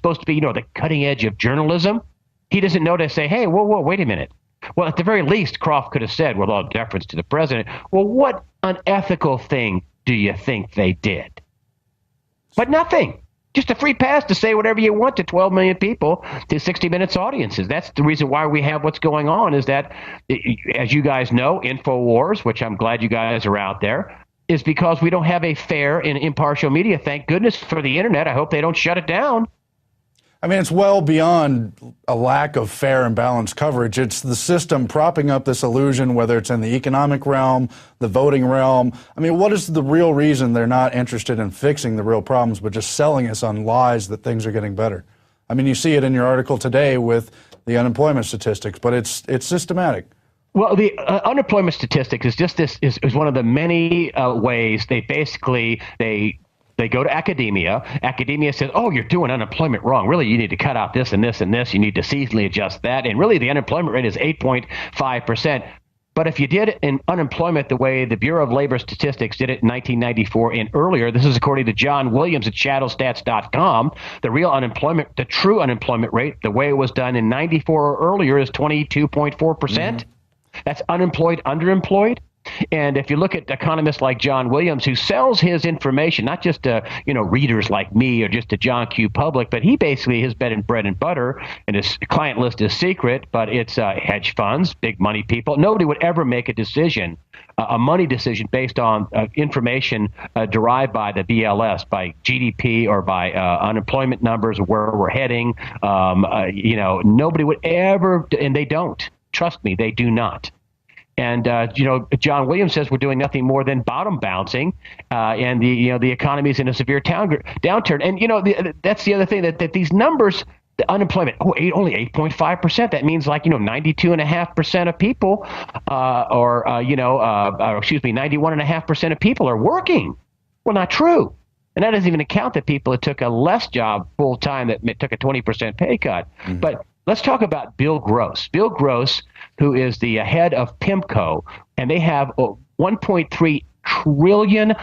supposed to be, the cutting edge of journalism. He doesn't know to say, hey, whoa, wait a minute. Well, at the very least, Croft could have said, with all deference to the president, well, what unethical thing do you think they did? But nothing. Just a free pass to say whatever you want to 12 million people, to 60 Minutes audiences. That's the reason why we have what's going on, is that, as you guys know, Infowars, which I'm glad you guys are out there, is because we don't have a fair and impartial media. Thank goodness for the internet. I hope they don't shut it down. I mean, it's well beyond a lack of fair and balanced coverage. It's the system propping up this illusion, whether it's in the economic realm, the voting realm. I mean, what is the real reason they're not interested in fixing the real problems, but just selling us on lies that things are getting better? I mean, you see it in your article today with the unemployment statistics, but it's systematic. Well, the unemployment statistics is just this is one of the many ways they go to academia. Academia says, oh, you're doing unemployment wrong. Really, you need to cut out this and this and this. You need to seasonally adjust that. And really, the unemployment rate is 8.5%. But if you did in unemployment the way the Bureau of Labor Statistics did it in 1994 and earlier, this is according to John Williams at shadowstats.com, the real unemployment, the true unemployment rate, the way it was done in 94 or earlier, is 22.4%. Mm-hmm. That's unemployed, underemployed. And if you look at economists like John Williams, who sells his information, not just to, readers like me or just to John Q. public, but he basically, his bread and butter, and his client list is secret, but it's hedge funds, big money people. Nobody would ever make a decision, a money decision based on information derived by the BLS, by GDP or by unemployment numbers, or where we're heading. Nobody would ever, and they don't. Trust me, they do not. And, John Williams says we're doing nothing more than bottom bouncing, and the economy is in a severe downturn. And, that's the other thing, that these numbers, the unemployment, only 8.5%. That means 92.5% of people, 91.5% of people are working. Well, not true. And that doesn't even account the people that took a less job full time that took a 20% pay cut. Mm-hmm. But let's talk about Bill Gross. Bill Gross, who is the head of PIMCO, and they have $1.3 trillion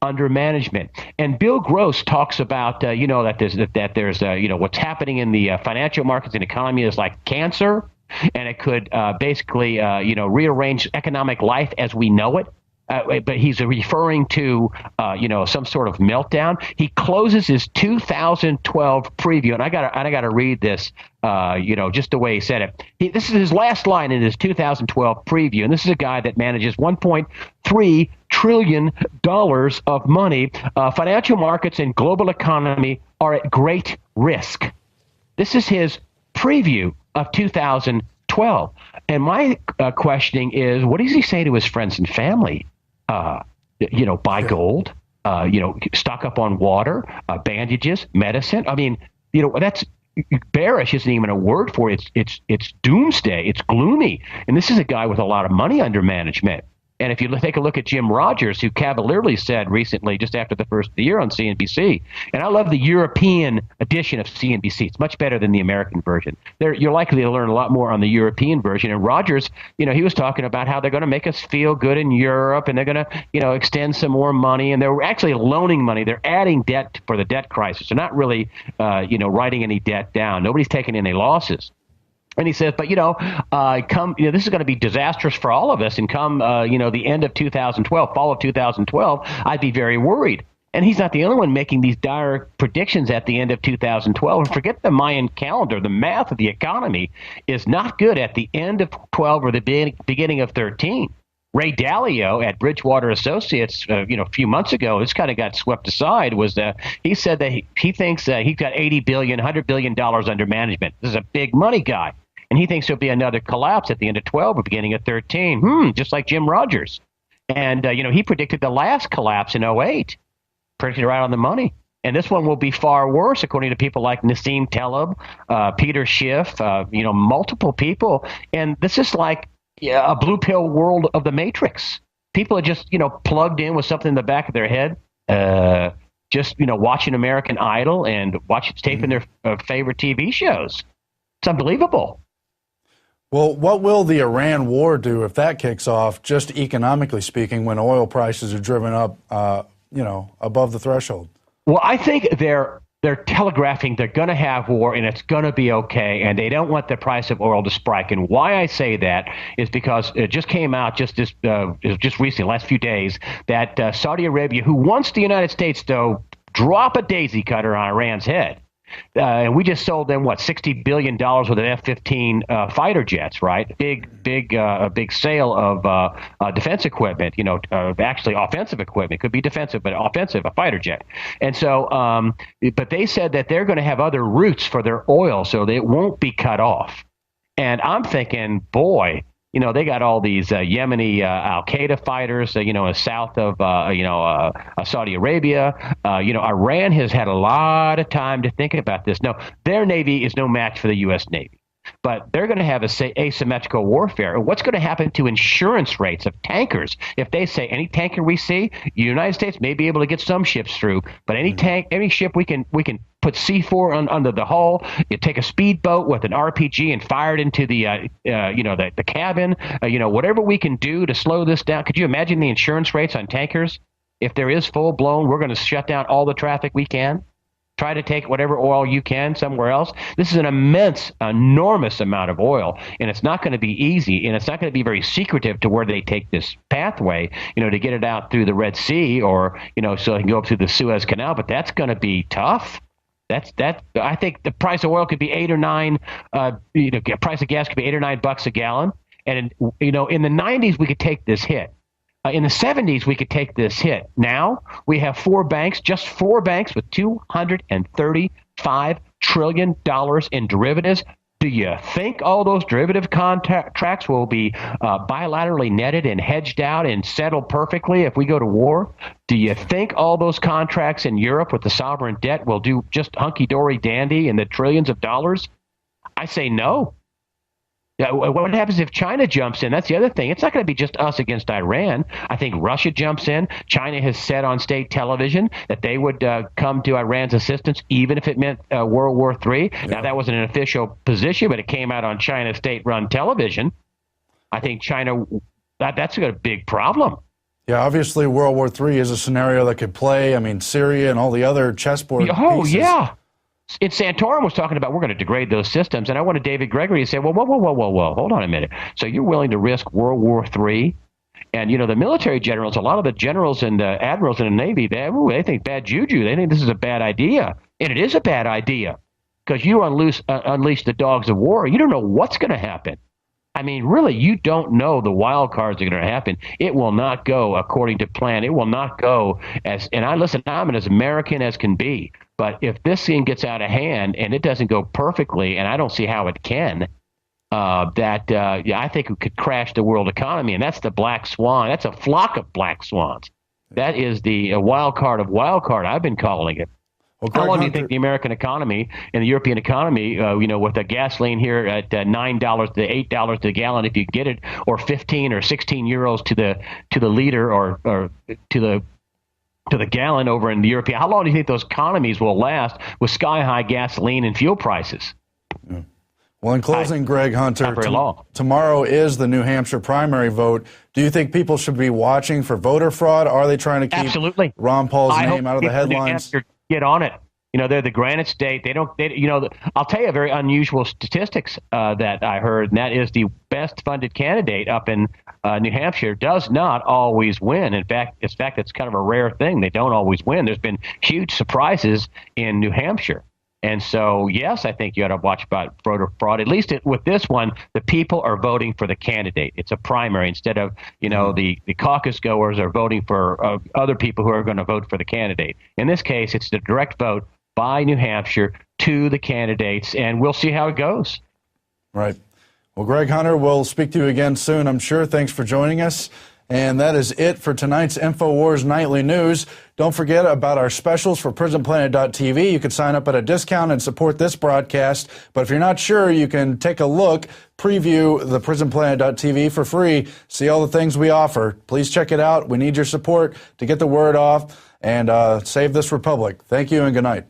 under management. And Bill Gross talks about, that there's what's happening in the financial markets and economy is like cancer, and it could basically, rearrange economic life as we know it. But he's referring to, some sort of meltdown. He closes his 2012 preview, and I gotta read this, just the way he said it. This is his last line in his 2012 preview, and this is a guy that manages $1.3 trillion of money. Financial markets and global economy are at great risk. This is his preview of 2012. And my questioning is, what does he say to his friends and family? Buy gold, stock up on water, bandages, medicine. I mean, that's bearish isn't even a word for it. It's doomsday. It's gloomy. And this is a guy with a lot of money under management. And if you take a look at Jim Rogers, who cavalierly said recently, just after the first of the year on CNBC, and I love the European edition of CNBC. It's much better than the American version. You're likely to learn a lot more on the European version. And Rogers, he was talking about how they're going to make us feel good in Europe, and they're going to, extend some more money. And they're actually loaning money. They're adding debt for the debt crisis. They're not really, writing any debt down. Nobody's taking any losses. And he says, but, this is going to be disastrous for all of us. And come, the end of 2012, fall of 2012, I'd be very worried. And he's not the only one making these dire predictions at the end of 2012. And forget the Mayan calendar. The math of the economy is not good at the end of 12 or the beginning of 13. Ray Dalio at Bridgewater Associates, a few months ago, this kind of got swept aside, he said that he thinks he's got $80 billion, $100 billion under management. This is a big money guy. And he thinks there'll be another collapse at the end of 12 or beginning of 13, just like Jim Rogers. And, he predicted the last collapse in 08, predicted right on the money. And this one will be far worse, according to people like Nassim Taleb, Peter Schiff, multiple people. And this is like a blue pill world of the Matrix. People are just, plugged in with something in the back of their head, watching American Idol and taping their favorite TV shows. It's unbelievable. Well, what will the Iran war do if that kicks off, just economically speaking, when oil prices are driven up, above the threshold? Well, I think they're they're telegraphing they're going to have war and it's going to be okay, and they don't want the price of oil to spike. And why I say that is because it just came out just recently, last few days, that Saudi Arabia, who wants the United States to drop a daisy cutter on Iran's head, and we just sold them $60 billion worth of F-15 fighter jets, right? Big sale of defense equipment. Actually offensive equipment. Could be defensive, but offensive, a fighter jet. And so, but they said that they're going to have other routes for their oil, so that it won't be cut off. And I'm thinking, boy, they got all these Yemeni Al-Qaeda fighters, south of, Saudi Arabia. Iran has had a lot of time to think about this. No, their Navy is no match for the U.S. Navy. But they're going to have asymmetrical warfare. And what's going to happen to insurance rates of tankers if they say any tanker we see, the United States may be able to get some ships through, but any ship we can put C4 under the hull. You take a speedboat with an RPG and fire it into the the cabin. Whatever we can do to slow this down. Could you imagine the insurance rates on tankers? If there is full blown, we're going to shut down all the traffic we can. Try to take whatever oil you can somewhere else. This is an enormous amount of oil, and it's not going to be easy, and it's not going to be very secretive to where they take this pathway, to get it out through the Red Sea or, so they can go up through the Suez Canal. But that's going to be tough. I think the price of oil could be $8 or $9. Price of gas could be $8 or $9 a gallon. And in the 90s we could take this hit. In the 70s, we could take this hit. Now we have just four banks with $235 trillion in derivatives. Do you think all those derivative contracts will be bilaterally netted and hedged out and settled perfectly if we go to war? Do you think all those contracts in Europe with the sovereign debt will do just hunky-dory dandy in the trillions of dollars? I say no. Yeah, what happens if China jumps in? That's the other thing. It's not going to be just us against Iran. I think Russia jumps in. China has said on state television that they would come to Iran's assistance, even if it meant World War III. Yeah. Now, that wasn't an official position, but it came out on China state-run television. I think China, that's a big problem. Yeah, obviously World War III is a scenario that could play. I mean, Syria and all the other chessboard pieces. Yeah. In Santorum was talking about we're going to degrade those systems, and I wanted David Gregory to say, whoa, hold on a minute. So you're willing to risk World War III? And, the military generals, a lot of the generals and admirals in the Navy, they think bad juju. They think this is a bad idea. And it is a bad idea because you unleash the dogs of war. You don't know what's going to happen. I mean, really, you don't know the wild cards are going to happen. It will not go according to plan. It will not go I'm as American as can be. But if this thing gets out of hand and it doesn't go perfectly, and I don't see how it can, I think it could crash the world economy. And that's the black swan. That's a flock of black swans. That is the wild card of wild card, I've been calling it. Well, how long do you think the American economy and the European economy, with the gasoline here at $9 to $8 to the gallon, if you get it, or 15 or 16 euros to the liter or to the gallon over in the European, how long do you think those economies will last with sky-high gasoline and fuel prices? Yeah. Well, in closing, Greg Hunter, not very long. Tomorrow is the New Hampshire primary vote. Do you think people should be watching for voter fraud? Are they trying to keep Absolutely. Ron Paul's name out of the headlines? Get on it. They're the Granite State. I'll tell you a very unusual statistics that I heard, and that is the best funded candidate up in New Hampshire does not always win. In fact, it's kind of a rare thing. They don't always win. There's been huge surprises in New Hampshire. And so, yes, I think you ought to watch about voter fraud. At least with this one, the people are voting for the candidate. It's a primary instead of, the caucus goers are voting for other people who are going to vote for the candidate. In this case, it's the direct vote by New Hampshire to the candidates, and we'll see how it goes. Right. Well, Greg Hunter, we'll speak to you again soon, I'm sure. Thanks for joining us. And that is it for tonight's Infowars Nightly News. Don't forget about our specials for PrisonPlanet.tv. You can sign up at a discount and support this broadcast. But if you're not sure, you can take a look, preview the PrisonPlanet.tv for free, see all the things we offer. Please check it out. We need your support to get the word off and save this republic. Thank you and good night.